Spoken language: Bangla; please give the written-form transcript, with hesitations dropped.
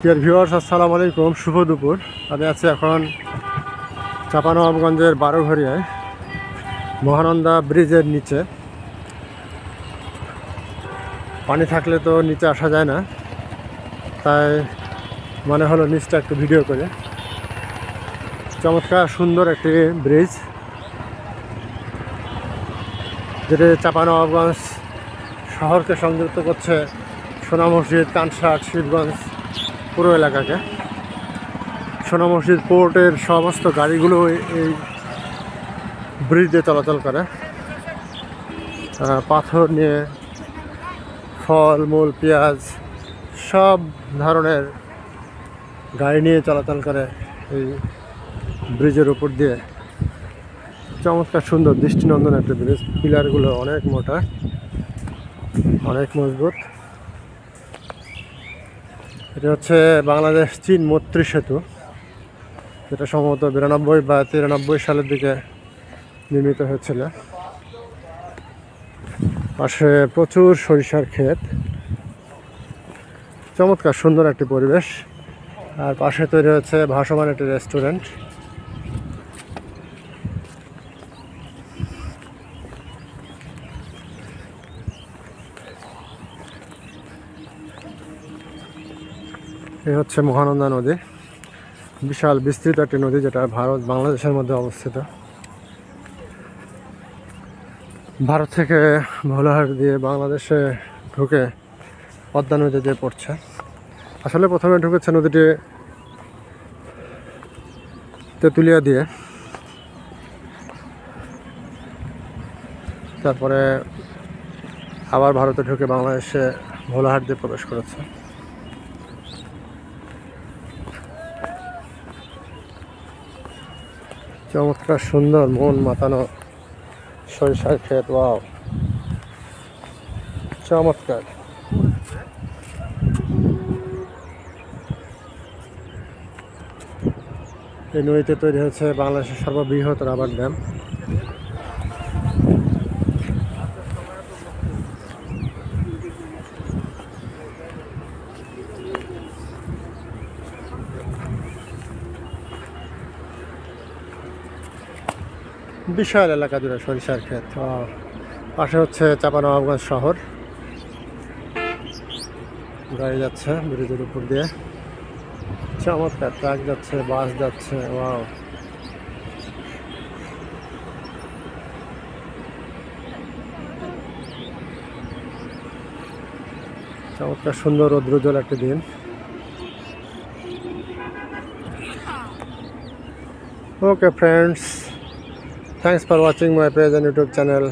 ডিয়ার ভিউয়ার্স, আসসালামু আলাইকুম, শুভ দুপুর। আমি আছি এখন চাঁপানবাবগঞ্জের বারোঘরিয়ায় মহানন্দা ব্রিজের নিচে। পানি থাকলে তো নিচে আসা যায় না, তাই মনে হলো নিচটা একটু ভিডিও করে। চমৎকার সুন্দর একটি ব্রিজ, যেটি চাঁপানবাবগঞ্জ শহরকে সংযুক্ত করছে সোনা মসজিদ, কানসাট, শিবগঞ্জ পুরো এলাকাকে। সোনা মসজিদ পোর্টের সমস্ত গাড়িগুলো এই ব্রিজ দিয়ে চলাচল করে। পাথর নিয়ে, ফল মূল, পেঁয়াজ, সব ধরনের গাড়ি নিয়ে চলাচল করে এই ব্রিজের উপর দিয়ে। চমৎকার সুন্দর দৃষ্টিনন্দন একটা ব্রিজ। পিলারগুলো অনেক মোটা, অনেক মজবুত। এটা হচ্ছে বাংলাদেশ চীন মৈত্রী সেতু, যেটা সম্ভবত 92 বা 93 সালের দিকে নির্মিত হয়েছিল। পাশে প্রচুর সরিষার ক্ষেত, চমৎকার সুন্দর একটি পরিবেশ। আর পাশে তৈরি হচ্ছে ভাসমান একটি রেস্টুরেন্ট। এই হচ্ছে মহানন্দা নদী, বিশাল বিস্তৃত একটি নদী, যেটা ভারত বাংলাদেশের মধ্যে অবস্থিত। ভারত থেকে ভোলাহাট দিয়ে বাংলাদেশে ঢুকে পদ্মা নদী দিয়ে পড়ছে। আসলে প্রথমে ঢুকেছে নদীটি তেঁতুলিয়া দিয়ে, তারপরে আবার ভারতে ঢুকে বাংলাদেশে ভোলাহাট দিয়ে প্রবেশ করেছে। চমৎকার সুন্দর মন মাতানো সরিষার ক্ষেত, ওয়াও, চমৎকার। এই নদীতে তৈরি হয়েছে বাংলাদেশের সর্ববৃহৎ রাবার ড্যাম। বিশাল এলাকা জুড়ে সরিষার ক্ষেত। পাশে হচ্ছে চাঁপানবাবগঞ্জ শহর। গাড়ি যাচ্ছে ব্রিজের উপর দিয়ে, চমৎকার। ট্রাক যাচ্ছে, বাস যাচ্ছে, ওয়াও। চমৎকার সুন্দর রৌদ্রোজ্জ্বল একটি দিন। Okay friends, thanks for watching my page and YouTube channel.